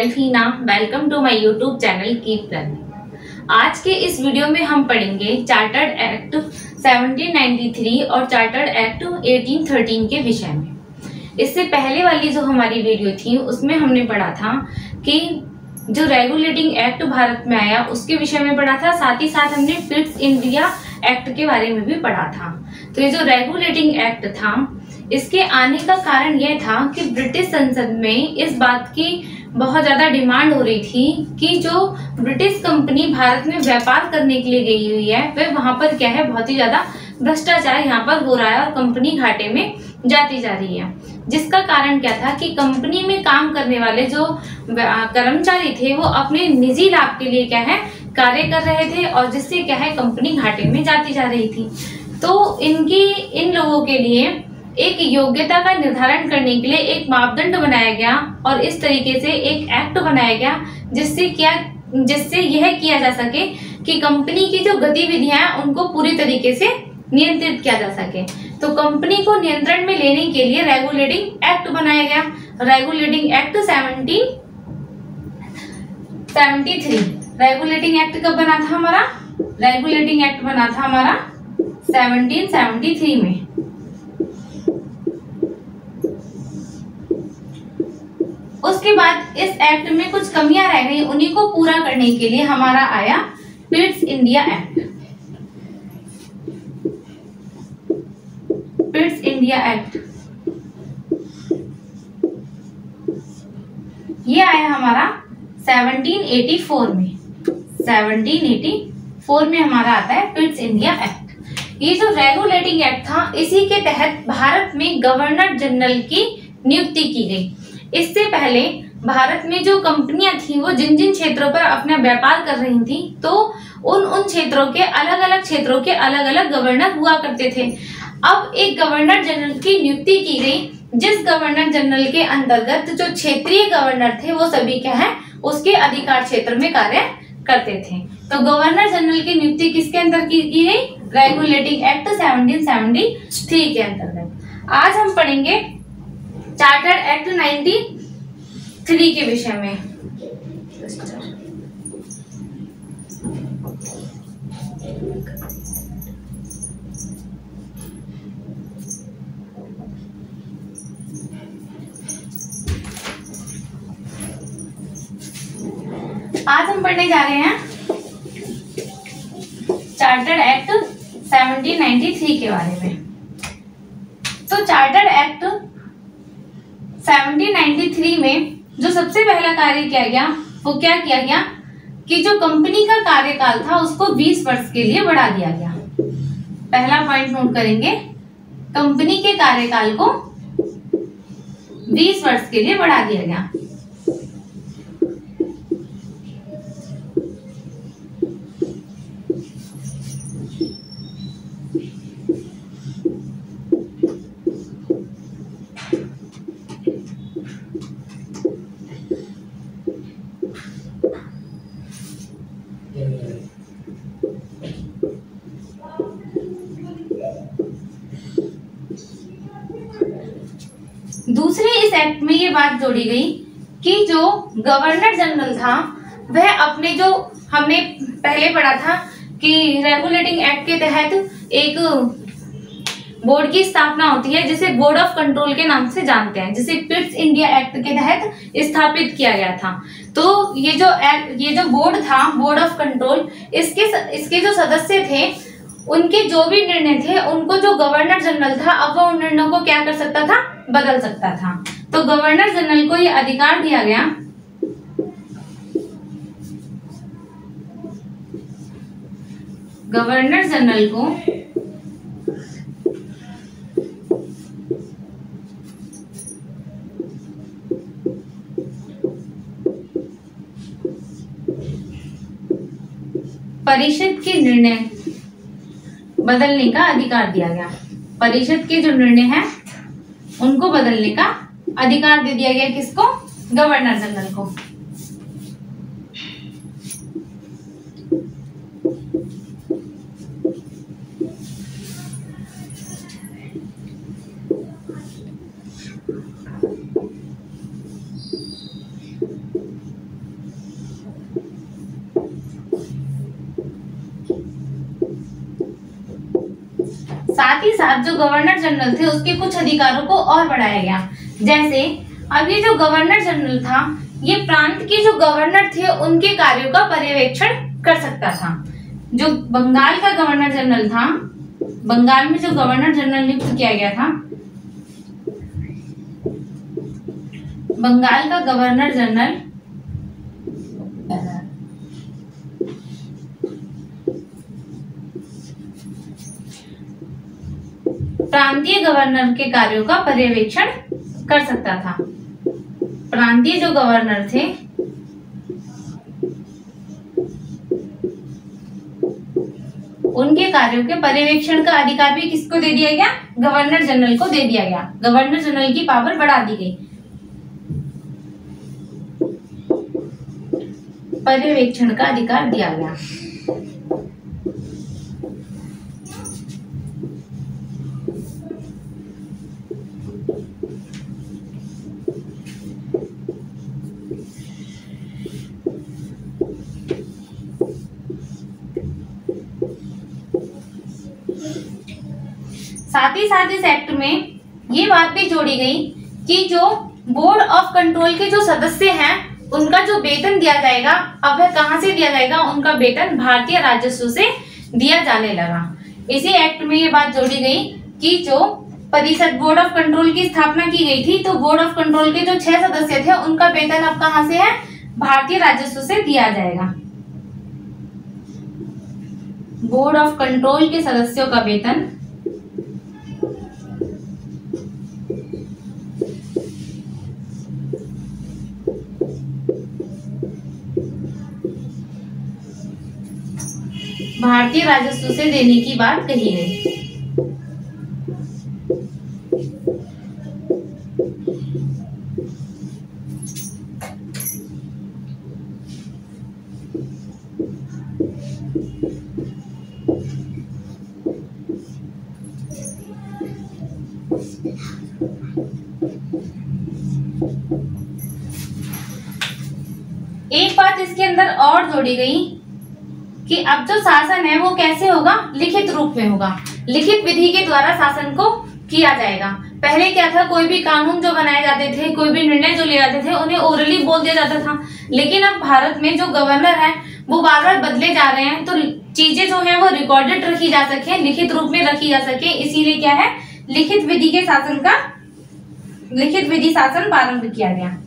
Self Heena. Welcome to my YouTube channel keep learning. आज के इस वीडियो में हम पढ़ेंगे चार्टर्ड एक्ट 1793 और चार्टर्ड एक्ट 1813 के विषय में। इससे पहले वाली जो हमारी वीडियो थी उसमें हमने पढ़ा था कि जो रेगुलेटिंग एक्ट भारत में आया उसके विषय में पढ़ा था, साथ ही साथ हमने पिट्स इंडिया एक्ट के बारे में भी पढ़ा था। तो ये जो रेगुलेटिंग एक्ट था इसके आने का कारण यह था कि ब्रिटिश संसद में इस बात की बहुत ज्यादा डिमांड हो रही थी कि जो ब्रिटिश कंपनी भारत में व्यापार करने के लिए गई हुई है वह वहां पर क्या है, बहुत ही ज्यादा भ्रष्टाचार यहाँ पर हो रहा है और कंपनी घाटे में जाती जा रही है। जिसका कारण क्या था कि कंपनी में काम करने वाले जो कर्मचारी थे वो अपने निजी लाभ के लिए क्या है कार्य कर रहे थे और जिससे क्या है कंपनी घाटे में जाती जा रही थी। तो इन लोगों के लिए एक योग्यता का निर्धारण करने के लिए एक मापदंड बनाया गया और इस तरीके से एक एक्ट बनाया गया जिससे यह किया जा सके कि कंपनी की जो गतिविधियां हैं उनको पूरी तरीके से नियंत्रित किया जा सके। तो कंपनी को नियंत्रण में लेने के लिए रेगुलेटिंग एक्ट बनाया गया। Regulating act 1773। रेगुलेटिंग एक्ट कब बना था हमारा? रेगुलेटिंग एक्ट बना था हमारा 1773 में। उसके बाद इस एक्ट में कुछ कमियां रह गई, उन्हीं को पूरा करने के लिए हमारा आया Pitt's India act. Pitt's India act ये आया हमारा 1784 में। 1784 में हमारा आता है पिट्स इंडिया एक्ट। ये जो रेगुलेटिंग एक्ट था इसी के तहत भारत में गवर्नर जनरल की नियुक्ति की गई। इससे पहले भारत में जो कंपनियां थी वो जिन जिन क्षेत्रों पर अपना व्यापार कर रही थी तो उन क्षेत्रों के अलग अलग गवर्नर हुआ करते थे। अब एक गवर्नर जनरल की नियुक्ति की गई जिस गवर्नर जनरल के अंतर्गत जो क्षेत्रीय गवर्नर थे वो सभी क्या है उसके अधिकार क्षेत्र में कार्य करते थे। तो गवर्नर जनरल की नियुक्ति किसके अंदर की गई? रेगुलेटिंग एक्ट 1773 के अंतर्गत। आज हम पढ़ेंगे चार्टर्ड एक्ट 93 के विषय में। आज हम पढ़ने जा रहे हैं चार्टर्ड एक्ट 1793 के बारे में। तो चार्टर्ड एक्ट 1793 में जो सबसे पहला कार्य किया गया वो क्या किया गया कि जो कंपनी का कार्यकाल था उसको 20 वर्ष के लिए बढ़ा दिया गया। पहला पॉइंट नोट करेंगे, कंपनी के कार्यकाल को 20 वर्ष के लिए बढ़ा दिया गया। दूसरे इस एक्ट में ये बात जोड़ी गई कि जो गवर्नर जनरल था वह अपने जो हमने पहले पढ़ा था कि रेगुलेटिंग एक्ट के तहत एक बोर्ड की स्थापना होती है जिसे बोर्ड ऑफ कंट्रोल के नाम से जानते हैं, जिसे पिट्स इंडिया एक्ट के तहत स्थापित किया गया था। तो ये जो बोर्ड था, बोर्ड ऑफ कंट्रोल, इसके जो सदस्य थे उनके जो भी निर्णय थे उनको जो गवर्नर जनरल था अब वो उन निर्णयों को क्या कर सकता था, बदल सकता था। तो गवर्नर जनरल को ये अधिकार दिया गया गवर्नर जनरल को परिषद के निर्णय बदलने का अधिकार दिया गया। परिषद के जो निर्णय हैं उनको बदलने का अधिकार दे दिया गया। किसको? गवर्नर जनरल को। साथ ही साथ जो गवर्नर जनरल थे उसके कुछ अधिकारों को और बढ़ाया गया। जैसे अब ये जो गवर्नर जनरल था, ये प्रांत के जो गवर्नर थे उनके कार्यों का पर्यवेक्षण कर सकता था। जो बंगाल का गवर्नर जनरल था, बंगाल में जो गवर्नर जनरल नियुक्त किया गया था, बंगाल का गवर्नर जनरल प्रांतीय गवर्नर के कार्यों का पर्यवेक्षण कर सकता था। प्रांतीय जो गवर्नर थे उनके कार्यों के पर्यवेक्षण का अधिकार भी किसको दे दिया गया? गवर्नर जनरल को दे दिया गया। गवर्नर जनरल की पावर बढ़ा दी गई। पर्यवेक्षण का अधिकार दिया गया। साथ ही साथ इस एक्ट में ये बात भी जोड़ी गई कि जो बोर्ड ऑफ कंट्रोल के जो सदस्य हैं उनका जो वेतन दिया जाएगा, अब वह कहां से दिया जाएगा? उनका वेतन भारतीय राजस्व से दिया जाने लगा। इसी एक्ट में ये बात जोड़ी गई कि जो परिषद बोर्ड ऑफ कंट्रोल की स्थापना की गई थी, तो बोर्ड ऑफ कंट्रोल के जो 6 सदस्य थे उनका वेतन अब कहां से है? भारतीय राजस्व से दिया जाएगा। बोर्ड ऑफ कंट्रोल के सदस्यों का वेतन भारतीय राजस्व से देने की बात कही गई। एक बात इसके अंदर और जोड़ी गई कि अब जो शासन है वो कैसे होगा? लिखित रूप में होगा। लिखित विधि के द्वारा शासन को किया जाएगा। पहले क्या था, कोई भी कानून जो बनाए जाते थे, कोई भी निर्णय जो लिए जाते थे, उन्हें ओरली बोल दिया जाता था। लेकिन अब भारत में जो गवर्नर है वो बार बार बदले जा रहे हैं, तो चीजें जो है वो रिकॉर्डेड रखी जा सके, लिखित रूप में रखी जा सके, इसीलिए क्या है, लिखित विधि शासन प्रारंभ किया गया।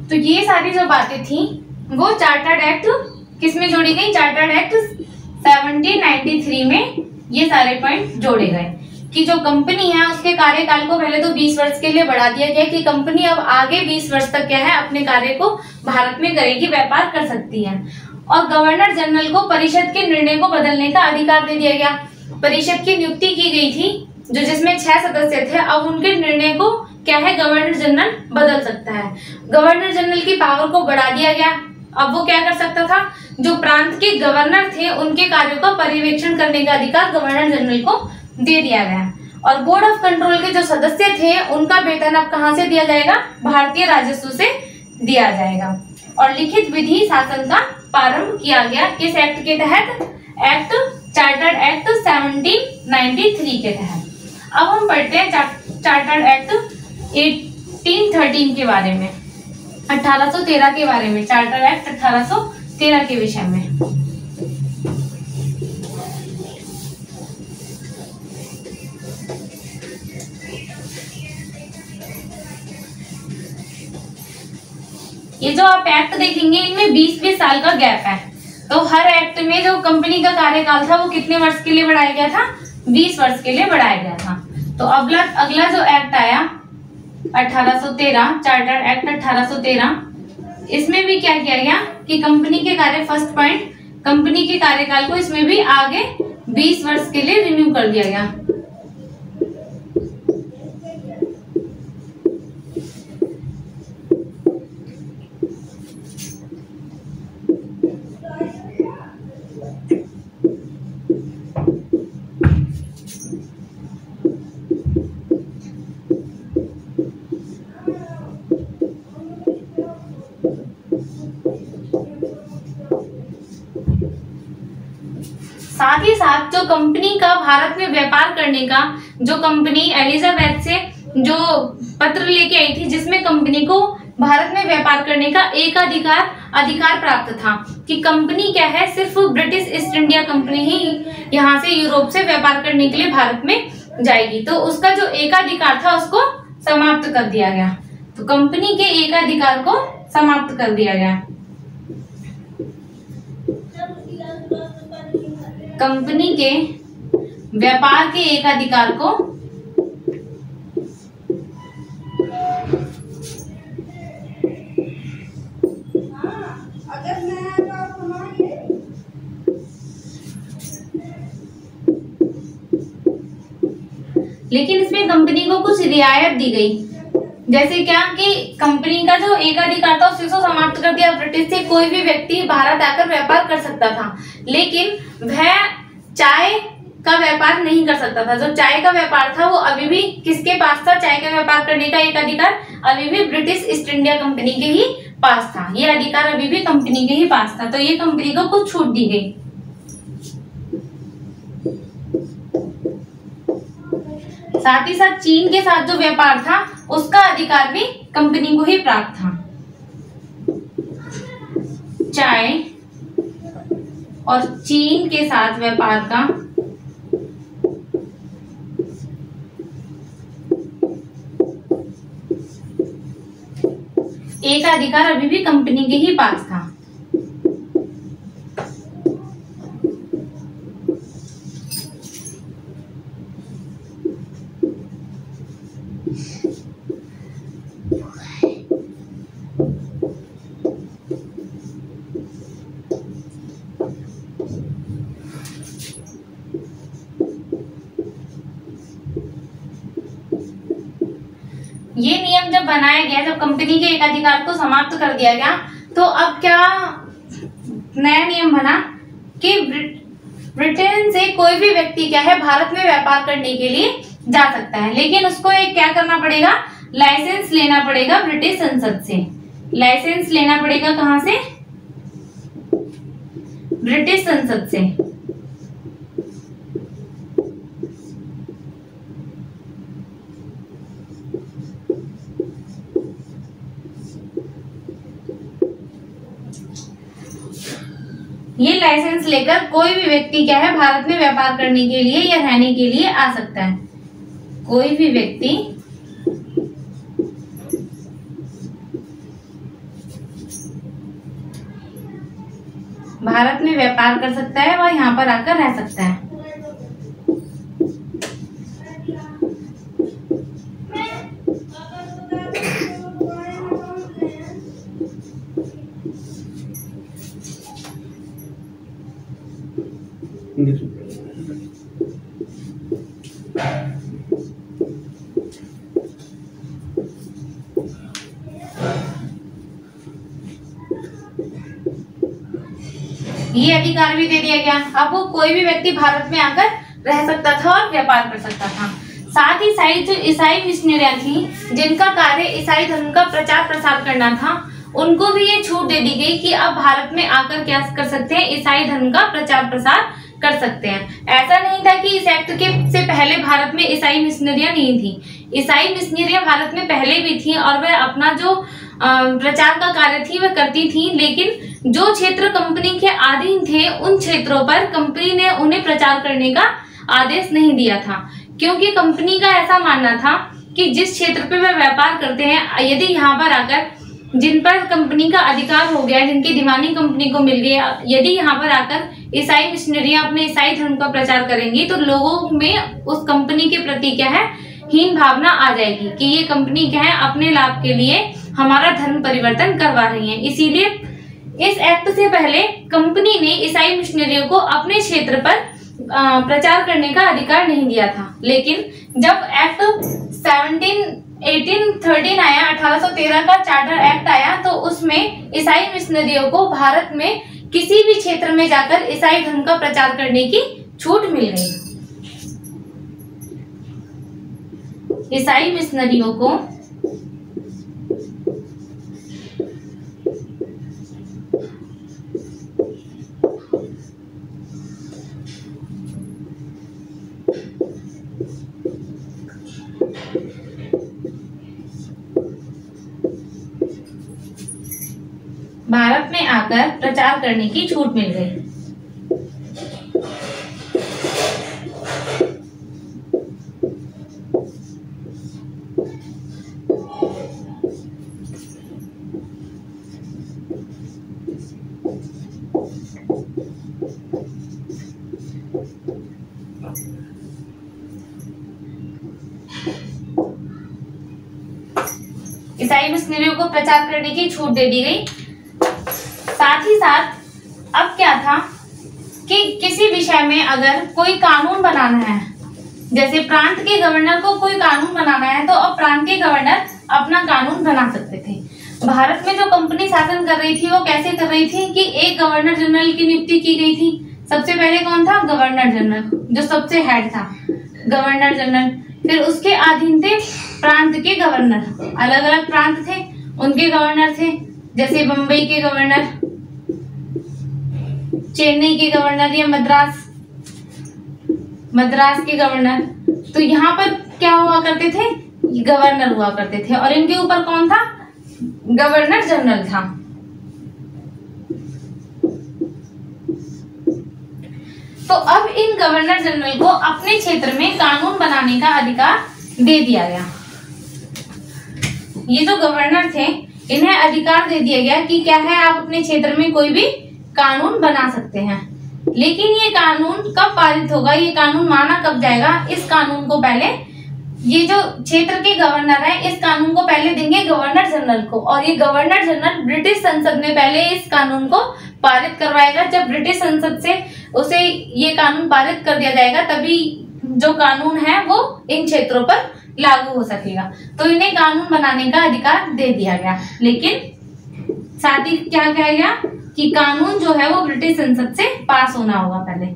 तो ये सारी जो बातें थी वो चार्टर्ड एक्ट किसमें जोड़ी गई? चार्टर्ड एक्ट 1793 में ये सारे पॉइंट जोड़े गए कि जो कंपनी है उसके कार्यकाल को पहले तो 20 वर्ष के लिए बढ़ा दिया गया कि कंपनी अब आगे 20 वर्ष तक क्या है, अपने कार्य को भारत में करेगी, व्यापार कर सकती है। और गवर्नर जनरल को परिषद के निर्णय को बदलने का अधिकार दे दिया गया। परिषद की नियुक्ति की गई थी जो जिसमें 6 सदस्य थे, अब उनके निर्णय को क्या है, गवर्नर जनरल बदल सकता है। गवर्नर जनरल की पावर को बढ़ा दिया गया। अब वो क्या कर सकता था, जो प्रांत के गवर्नर थे उनके कार्यों का पर्यवेक्षण करने का अधिकार गवर्नर जनरल को दे दिया गया। और बोर्ड ऑफ कंट्रोल के जो सदस्य थे उनका वेतन अब कहां से दिया जाएगा? भारतीय राजस्व से दिया जाएगा। और लिखित विधि शासन का प्रारंभ किया गया किस एक्ट के तहत? चार्टर्ड एक्ट 1793 के तहत। अब हम पढ़ते हैं चार्टर्ड एक्ट 1813 के बारे में, 1813 के बारे में, चार्टर एक्ट 1813 के विषय में। ये जो आप एक्ट देखेंगे इनमें 20-20 साल का गैप है। तो हर एक्ट में जो कंपनी का कार्यकाल था वो कितने वर्ष के लिए बढ़ाया गया था? 20 वर्ष के लिए बढ़ाया गया था। तो अगला जो एक्ट आया 1813, चार्टर एक्ट 1813, इसमें भी क्या किया गया कि कंपनी के कार्य, फर्स्ट पॉइंट, कंपनी के कार्यकाल को इसमें भी आगे 20 वर्ष के लिए रिन्यू कर दिया गया। साथ ही साथ जो कंपनी का भारत में व्यापार करने का, जो कंपनी एलिजाबेथ से जो पत्र लेके आई थी जिसमें कंपनी को भारत में व्यापार करने का अधिकार प्राप्त था कि कंपनी क्या है, सिर्फ ब्रिटिश ईस्ट इंडिया कंपनी ही यहाँ से यूरोप से व्यापार करने के लिए भारत में जाएगी। तो उसका जो एकाधिकार था उसको समाप्त कर दिया गया। तो कंपनी के एकाधिकार को समाप्त कर दिया गया। कंपनी के व्यापार के एकाधिकार को लेकिन इसमें कंपनी को कुछ रियायत दी गई। जैसे क्या कि कंपनी का जो एकाधिकार था उसे समाप्त कर दिया। ब्रिटिश से कोई भी व्यक्ति भारत आकर व्यापार कर सकता था, लेकिन वह चाय का व्यापार नहीं कर सकता था। जो चाय का व्यापार था वो अभी भी किसके पास था? चाय का व्यापार करने का एक अधिकार अभी भी ब्रिटिश ईस्ट इंडिया कंपनी के ही पास था। ये अधिकार अभी भी कंपनी के ही पास था। तो ये कंपनी को कुछ छूट दी गई। साथ ही साथ चीन के साथ जो व्यापार था उसका अधिकार भी कंपनी को ही प्राप्त था। चाय और चीन के साथ व्यापार का एक अधिकार अभी भी कंपनी के ही पास था। ये नियम जब बनाया गया, जब कंपनी के एकाधिकार को समाप्त कर दिया गया, तो अब क्या नया नियम बना कि ब्रिटेन से कोई भी व्यक्ति क्या है भारत में व्यापार करने के लिए जा सकता है, लेकिन उसको एक क्या करना पड़ेगा? लाइसेंस लेना पड़ेगा ब्रिटिश संसद से। लाइसेंस लेना पड़ेगा कहां से? ब्रिटिश संसद से। ये लाइसेंस लेकर कोई भी व्यक्ति क्या है भारत में व्यापार करने के लिए या रहने के लिए आ सकता है। कोई भी व्यक्ति भारत में व्यापार कर सकता है और यहाँ पर आकर रह सकता है। ये अधिकार भी दे दिया गया। अब वो कोई भी व्यक्ति भारत में आकर रह सकता था और व्यापार कर सकता था। साथ ही साथ जो ईसाई मिशनरियां थी जिनका कार्य ईसाई धर्म का प्रचार प्रसार करना था, उनको भी ये छूट दे दी गई कि अब भारत में आकर क्या कर सकते हैं? ईसाई धर्म का प्रचार प्रसार कर सकते हैं। ऐसा नहीं था कि इस एक्ट के से पहले भारत में ईसाई मिशनरियां नहीं थी। ईसाई मिशनरियां भारत में पहले भी थी और वह अपना जो प्रचार का कार्य थी वह करती थी, लेकिन जो क्षेत्र कंपनी के अधीन थे उन क्षेत्रों पर कंपनी ने उन्हें प्रचार करने का आदेश नहीं दिया था, क्योंकि कंपनी का ऐसा मानना था कि जिस क्षेत्र पे वह व्यापार करते हैं, यदि यहाँ पर आकर जिन पर कंपनी का अधिकार हो गया, जिनकी दीवानी कंपनी को मिल गया, यदि यहाँ पर आकर ईसाई मिशनरियां अपने ईसाई धर्म का प्रचार करेंगी तो लोगों में उस कंपनी के प्रति क्या है? हीन भावना आ जाएगी कि ये कंपनी क्या है अपने लाभ के लिए हमारा धर्म परिवर्तन करवा रही है। इसीलिए इस एक्ट से पहले कंपनी ने ईसाई मिशनरियों को अपने क्षेत्र पर प्रचार करने का अधिकार नहीं दिया था। लेकिन जब एक्ट 1813 आया, 1813 का चार्टर एक्ट आया, तो उसमें ईसाई मिशनरियों को भारत में किसी भी क्षेत्र में जाकर ईसाई धर्म का प्रचार करने की छूट मिल गई। ईसाई मिशनरियों को भारत में आकर प्रचार करने की छूट मिल गई। ईसाई मिशनरियों को प्रचार करने की छूट दे दी गई। साथ ही साथ अब क्या था कि किसी विषय में अगर कोई कानून बनाना है, जैसे प्रांत के गवर्नर को कोई कानून बनाना है, तो अब प्रांत के गवर्नर अपना कानून बना सकते थे। भारत में जो कंपनी शासन कर रही थी वो कैसे कर रही थी कि एक गवर्नर जनरल की नियुक्ति की गई थी। सबसे पहले कौन था? गवर्नर जनरल, जो सबसे हेड था, गवर्नर जनरल। फिर उसके अधीन थे प्रांत के गवर्नर, अलग अलग प्रांत थे, उनके गवर्नर थे, जैसे बंबई के गवर्नर, चेन्नई के गवर्नर या मद्रास के गवर्नर। तो यहाँ पर क्या हुआ करते थे? गवर्नर हुआ करते थे, और इनके ऊपर कौन था? गवर्नर जनरल था। तो अब इन गवर्नर जनरल को अपने क्षेत्र में कानून बनाने का अधिकार दे दिया गया। ये जो गवर्नर थे इन्हें अधिकार दे दिया गया कि क्या है, आप अपने क्षेत्र में कोई भी कानून बना सकते हैं। लेकिन ये कानून कब पारित होगा, ये कानून माना कब जाएगा? इस कानून को पहले ये जो क्षेत्र के गवर्नर है इस कानून को पहले देंगे गवर्नर जनरल को, और ये गवर्नर जनरल ब्रिटिश संसद में पहले इस कानून को पारित करवाएगा। जब ब्रिटिश संसद से उसे ये कानून पारित कर दिया जाएगा तभी जो कानून है वो इन क्षेत्रों पर लागू हो सकेगा। तो इन्हें कानून बनाने का अधिकार दे दिया गया, लेकिन साथ ही क्या कहा गया कि कानून जो है वो ब्रिटिश संसद से पास होना होगा पहले।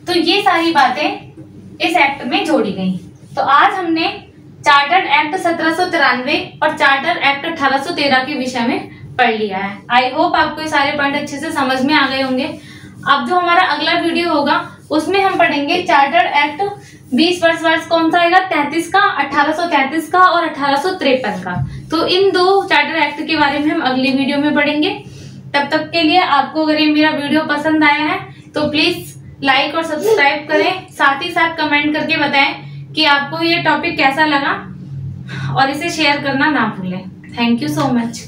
तो ये सारी बातें इस एक्ट में जोड़ी गई। तो आज हमने चार्टर्ड एक्ट 1793 और चार्टर एक्ट 1813 के विषय में पढ़ लिया है। आई होप आपको ये सारे पॉइंट अच्छे से समझ में आ गए होंगे। अब जो हमारा अगला वीडियो होगा उसमें हम पढ़ेंगे चार्टर्ड एक्ट 20 वर्ष कौन सा आएगा? 33 का, 1833 का और 1853 का। तो इन दो चार्टर एक्ट के बारे में हम अगली वीडियो में पढ़ेंगे। तब तक के लिए आपको अगर ये मेरा वीडियो पसंद आया है तो प्लीज लाइक और सब्सक्राइब करें, साथ ही साथ कमेंट करके बताएं कि आपको ये टॉपिक कैसा लगा, और इसे शेयर करना ना भूलें। Thank you so much.